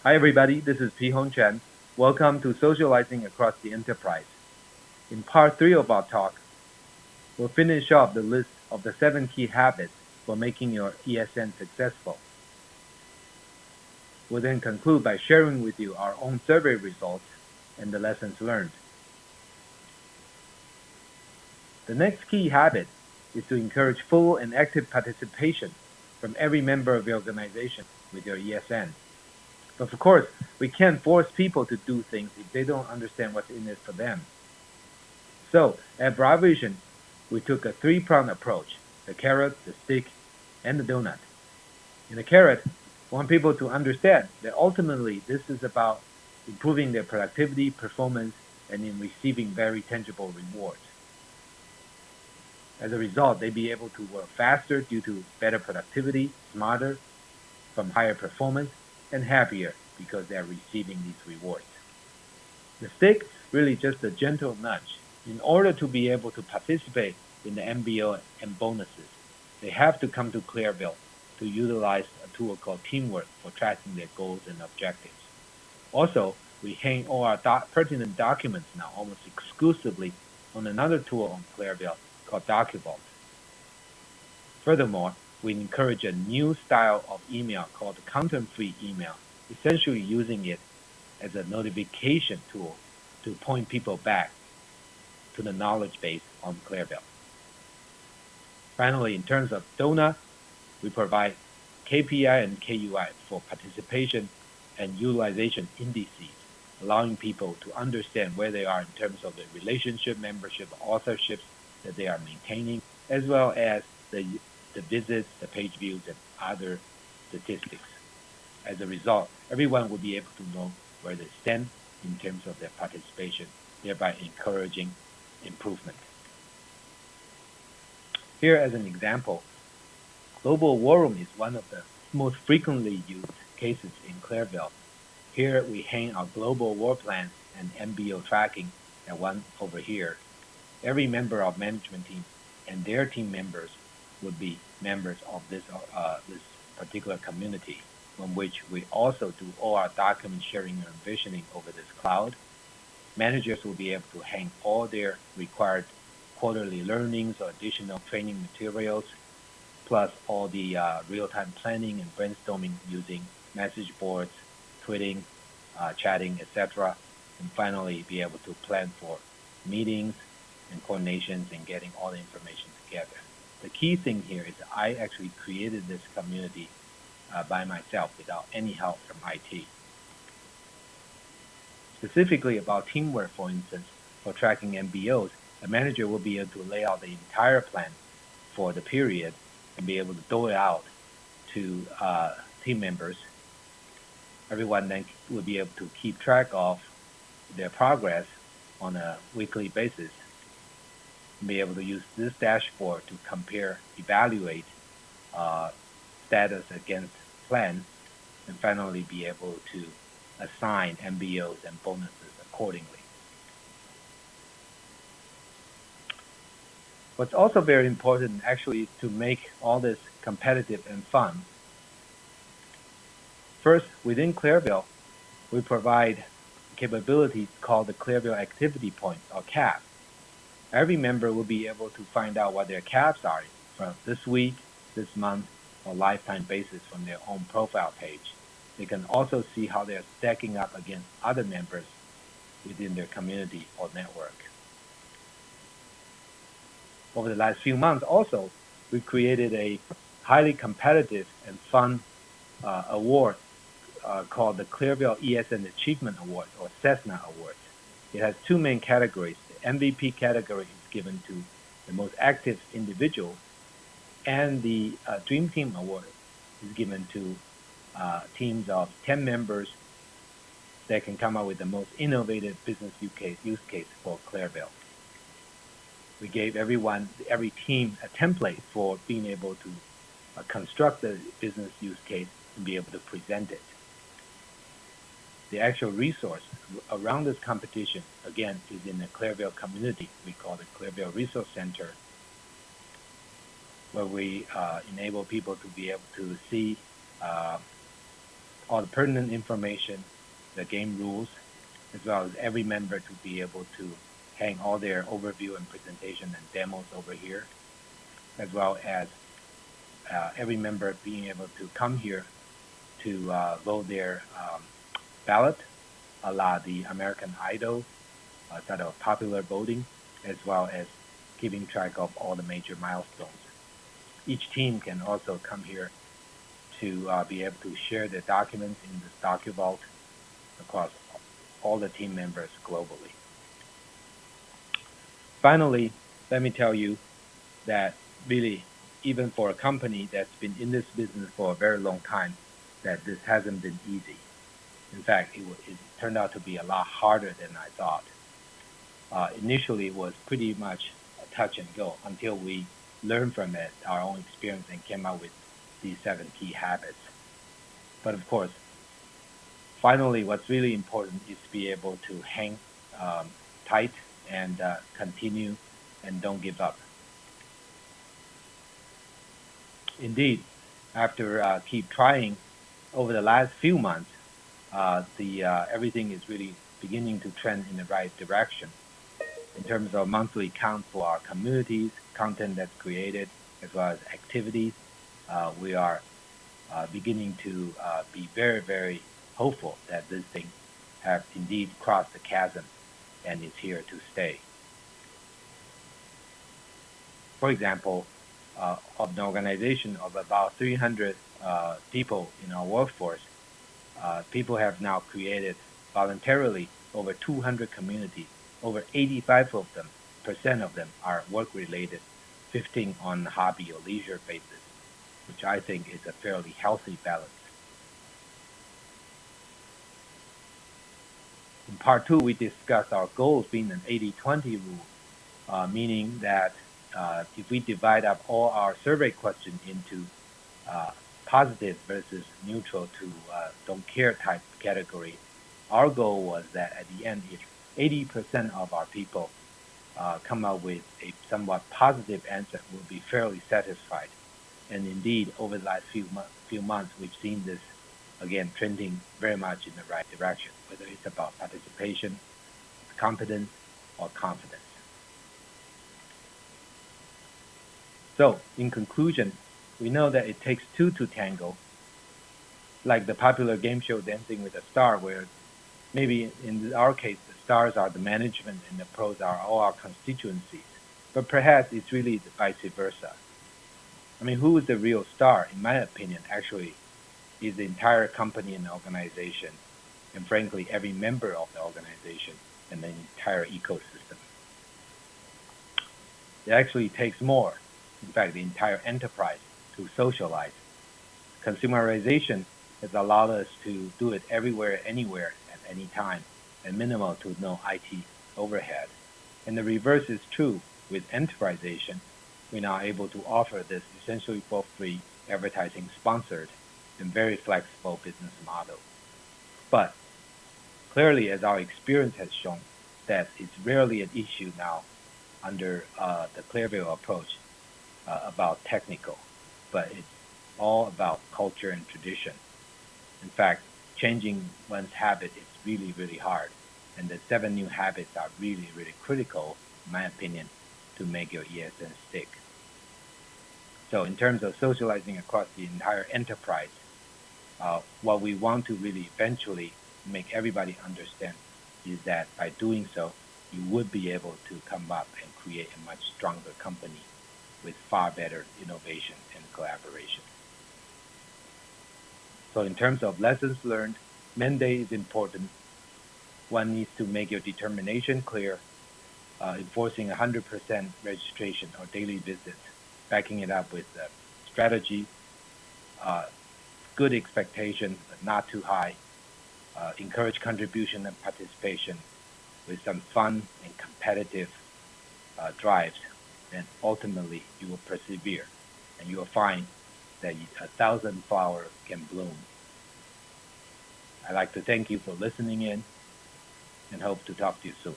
Hi everybody, this is P. Hong Chen. Welcome to Socializing Across the Enterprise. In part 3 of our talk, we'll finish off the list of the 7 key habits for making your ESN successful. We'll then conclude by sharing with you our own survey results and the lessons learned. The next key habit is to encourage full and active participation from every member of your organization with your ESN. But of course, we can't force people to do things if they don't understand what's in it for them. So at Vision, we took a three-pronged approach: the carrot, the stick, and the donut. In the carrot, we want people to understand that ultimately this is about improving their productivity, performance, and in receiving very tangible rewards. As a result, they be able to work faster due to better productivity, smarter from higher performance, and happier because they are receiving these rewards. The stick, really just a gentle nudge. In order to be able to participate in the MBO and bonuses, they have to come to Clearville to utilize a tool called Teamwork for tracking their goals and objectives. Also, we hang all our pertinent documents now almost exclusively on another tool on Clearville called DocuVault. Furthermore, we encourage a new style of email called content-free email, essentially using it as a notification tool to point people back to the knowledge base on Clearville. Finally, in terms of donut, we provide KPI and KUI for participation and utilization indices, allowing people to understand where they are in terms of the relationship, membership, authorships that they are maintaining, as well as the visits, the page views, and other statistics. As a result, everyone will be able to know where they stand in terms of their participation, thereby encouraging improvement. Here as an example, Global War Room is one of the most frequently used cases in Clearville. Here we hang our global war plans and MBO tracking at one over here. Every member of management team and their team members would be members of this particular community, on which we also do all our document sharing and envisioning over this cloud. Managers will be able to hang all their required quarterly learnings or additional training materials, plus all the real-time planning and brainstorming using message boards, tweeting, chatting, etc. And finally, be able to plan for meetings and coordinations and getting all the information together. The key thing here is I actually created this community by myself without any help from IT. Specifically about teamwork, for instance, for tracking MBOs, a manager will be able to lay out the entire plan for the period and be able to dole it out to team members. Everyone then will be able to keep track of their progress on a weekly basis and be able to use this dashboard to compare, evaluate status against plan, and finally be able to assign MBOs and bonuses accordingly. What's also very important actually is to make all this competitive and fun. First, within Clearville, we provide capabilities called the Clearville Activity Points, or CAP. Every member will be able to find out what their CAPs are from this week, this month, or lifetime basis from their own profile page. They can also see how they're stacking up against other members within their community or network. Over the last few months also, we created a highly competitive and fun award called the Clearville ESN Achievement Award, or CESNA Award. It has two main categories. The MVP category is given to the most active individual, and the Dream Team Award is given to teams of 10 members that can come up with the most innovative business use case for Clearville. We gave every team a template for being able to construct the business use case and be able to present it. The actual resource around this competition, again, is in the Clearville community. We call it Clearville Resource Center, where we enable people to be able to see all the pertinent information, the game rules, as well as every member to be able to hang all their overview and presentation and demos over here, as well as every member being able to come here to vote their ballot, a la the American Idol sort of popular voting, as well as keeping track of all the major milestones. Each team can also come here to be able to share their documents in this DocuVault across all the team members globally. Finally, let me tell you that really, even for a company that's been in this business for a very long time, that this hasn't been easy. In fact, it turned out to be a lot harder than I thought. Initially, it was pretty much a touch and go until we learned from it, our own experience, and came up with these 7 key habits. But of course, finally, what's really important is to be able to hang tight and continue and don't give up. Indeed, after keep trying over the last few months, everything is really beginning to trend in the right direction in terms of monthly count for our communities, content that's created, as well as activities. We are beginning to be very, very hopeful that this thing have indeed crossed the chasm and is here to stay. For example, of an organization of about 300 people in our workforce, people have now created voluntarily over 200 communities. Over 85% of them are work-related, 15 on hobby or leisure basis, which I think is a fairly healthy balance. In part 2, we discussed our goals being an 80-20 rule, meaning that if we divide up all our survey questions into positive versus neutral to don't care type category, our goal was that at the end, if 80% of our people come up with a somewhat positive answer, we'll be fairly satisfied. And indeed, over the last few months, we've seen this again trending very much in the right direction, whether it's about participation, competence, or confidence. So, in conclusion, we know that it takes 2 to tango, like the popular game show Dancing with a Star, where maybe in our case, the stars are the management and the pros are all our constituencies. But perhaps it's really the vice versa. I mean, who is the real star, in my opinion, actually is the entire company and organization, and frankly, every member of the organization and the entire ecosystem. It actually takes more, in fact, the entire enterprise to socialize. Consumerization has allowed us to do it everywhere, anywhere, at any time, and minimal to no IT overhead. And the reverse is true with enterpriseization. We're now able to offer this essentially for free, advertising sponsored, and very flexible business model. But clearly, as our experience has shown, that it's rarely an issue now under the Clearview approach about technical, but it's all about culture and tradition. In fact, changing one's habit is really, really hard. And the 7 new habits are really, really critical, in my opinion, to make your ESN stick. So in terms of socializing across the entire enterprise, what we want to really eventually make everybody understand is that by doing so, you would be able to come up and create a much stronger company with far better innovation and collaboration. So in terms of lessons learned, mandate is important. One needs to make your determination clear, enforcing 100% registration or daily visits, backing it up with strategy, good expectation, but not too high, encourage contribution and participation with some fun and competitive drives, then ultimately you will persevere and you will find that 1,000 flowers can bloom. I'd like to thank you for listening in and hope to talk to you soon.